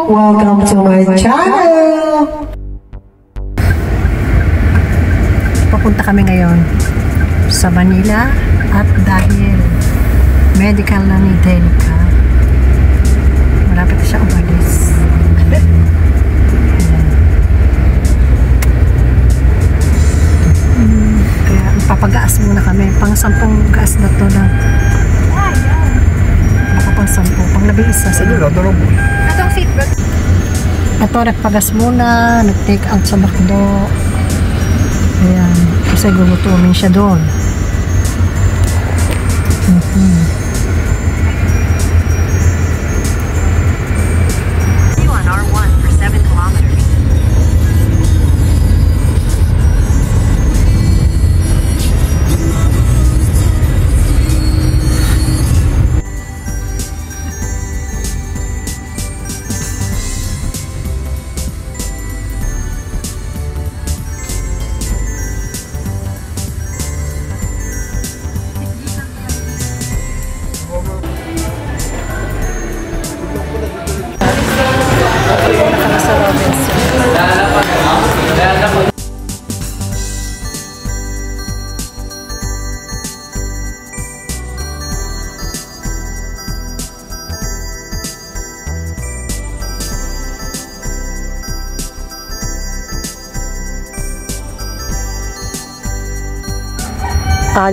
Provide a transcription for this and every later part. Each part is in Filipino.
Welcome to my channel! Papunta kami ngayon sa Manila at dahil medical na ni Delicca, malapit na siya umalis. Kaya papagaas muna kami. Pang 10 gas na to na. Baka pang 10, pang 11 siguro. Atong seatbelt. Ito, nagpagas muna, nag-take out sa McDo. Ayan, kasi gugutumin siya doon. You on R1 for 7 kilometers.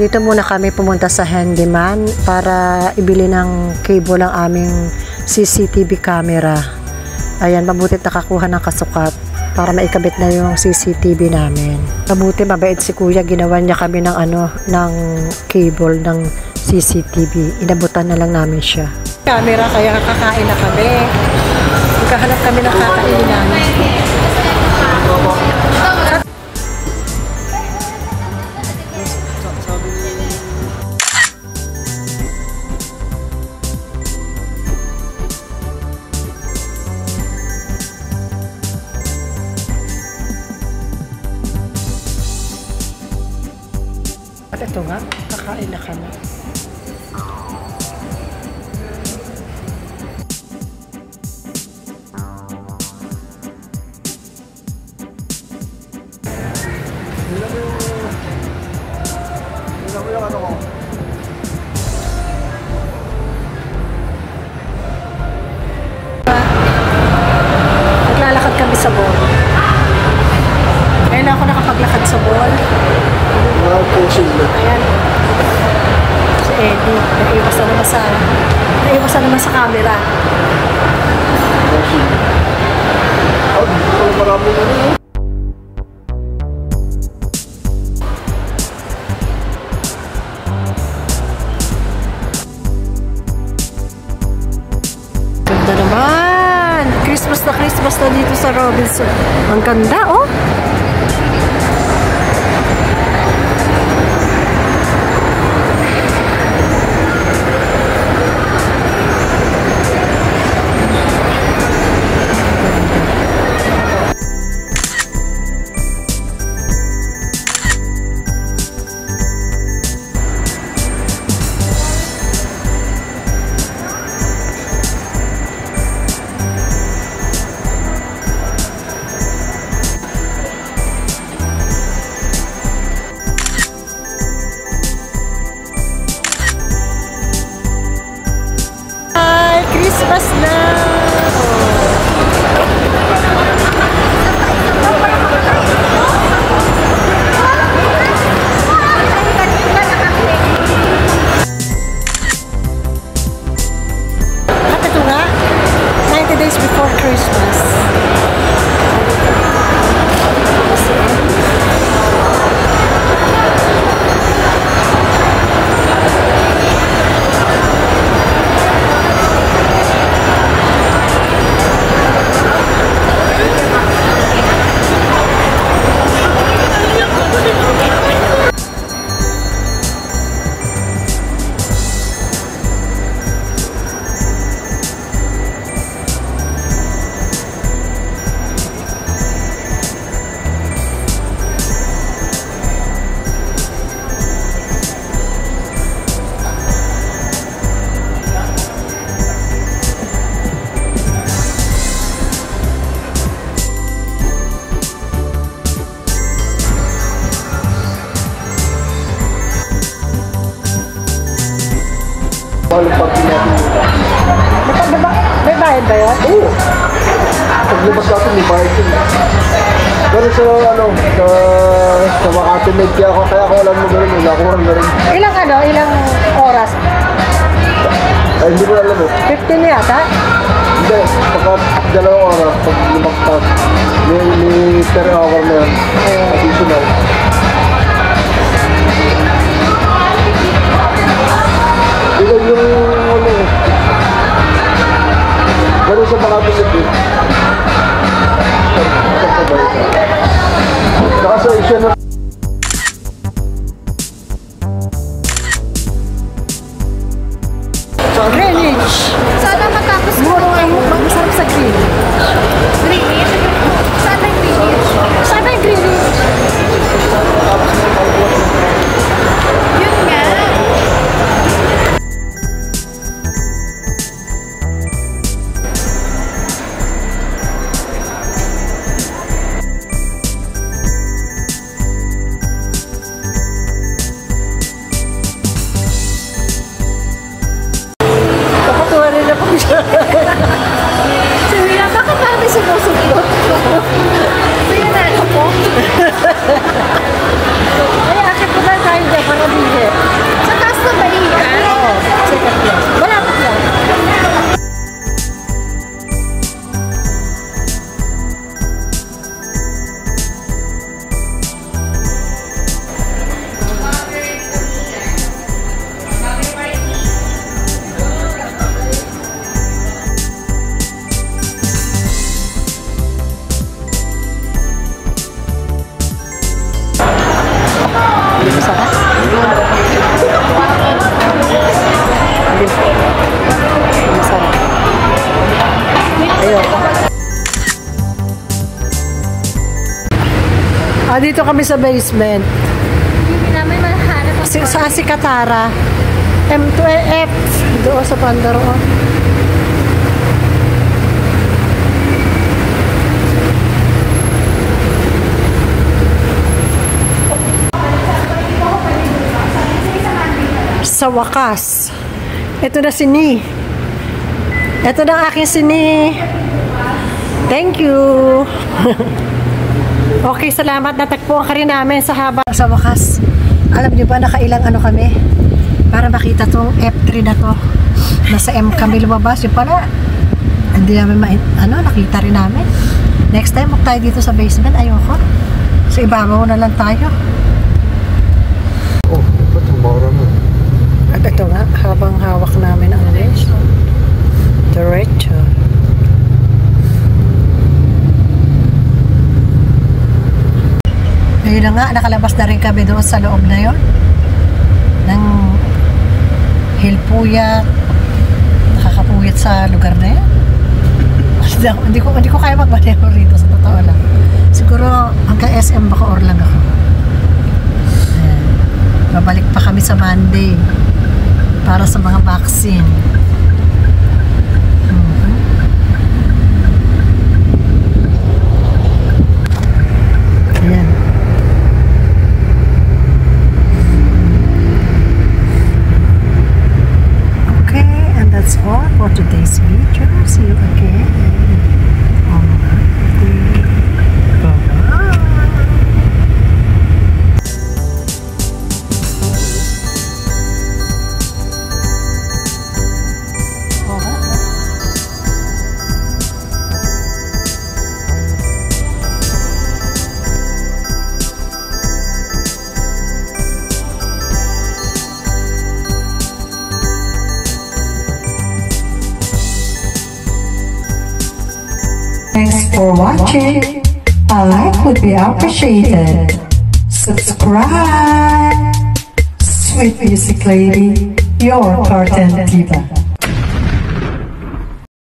Dito muna kami pumunta sa handyman para ibili ng cable ang aming CCTV camera. Ayan, mabuti nakakuha ng kasukat para maikabit na yung CCTV namin. Mabuti, mabait si kuya, ginawa niya kami ng ng cable ng CCTV. Inabutan na lang namin siya. Camera, kaya kakain na kami. Magkahanap kami ng kakainin namin. At ito nga, kakain na kami. Naglalakad kami sa mall. Ngayon ako nakapaglakad sa mall. Ayan. Si Eddie, naiwas na naman sa camera. Ganda naman! Christmas na dito sa Robinson. Ang ganda, oh! Christmas na! At ito nga, 90 days before Christmas. bayad ba yun? Oo. Paglabas natin, may parking. Pero sa, sa Makati Med, kaya ako alam mo gano'n, wala ko alam gano'n. Ilang oras? Ay, hindi ko alam 15 yata? Hindi, pagka 2 oras, pag lumaktas, may per hour na yan, additional. Ito yung, gano'n sa Makati Med. Saka sa isya na Greenwich. Sana matapos ko. Masarap sa Greenwich. Greenwich? Sana yung Greenwich. Sana yung Greenwich. Yun nga. Kapatuwa rin na po siya. Si Mia, bakit parang sinusuglot? Sige na ako po. Ay, akit po na tayo dyan para bihe. Sa taas na balikan. Oo, second class. Malapit lang. Masarap. Masarap. Ayoko. Dito kami sa basement. Hindi namin mahanap ang Sa si Katara. M2F. Doon sa Pandaroon. Sa wakas, ito na si Ni. Ito na ang aking si Ni. Thank you. Okay, salamat. Natagpuan ka rin namin sa haba. Sa wakas, alam niyo ba nakailang ano kami? Para makita tong F3 na to. Nasa M kami lumabas. Yung pala, hindi namin nakita rin namin. Next time, tayo dito sa basement. Ayoko. Sa ibabaw na lang tayo. oh, ba't ang mara mo? At ito nga, habang hawak namin ang ways. Diretso. Ayun na nga, nakalabas na rin kami doon sa loob na yon ng Hilpuyat. Nakakapuyat sa lugar na yan. Hindi ko kaya magmaneho rito sa totoo lang. Siguro hanggang SM baka or lang ako. Ayan. Babalik pa kami sa Monday para sa mga vaccine. Ayan. Okay, and that's all for today's video. See you again on Monday. Bye-bye. Thanks for watching. A like would be appreciated. Subscribe. Sweet Music Lady, your Carton Diva.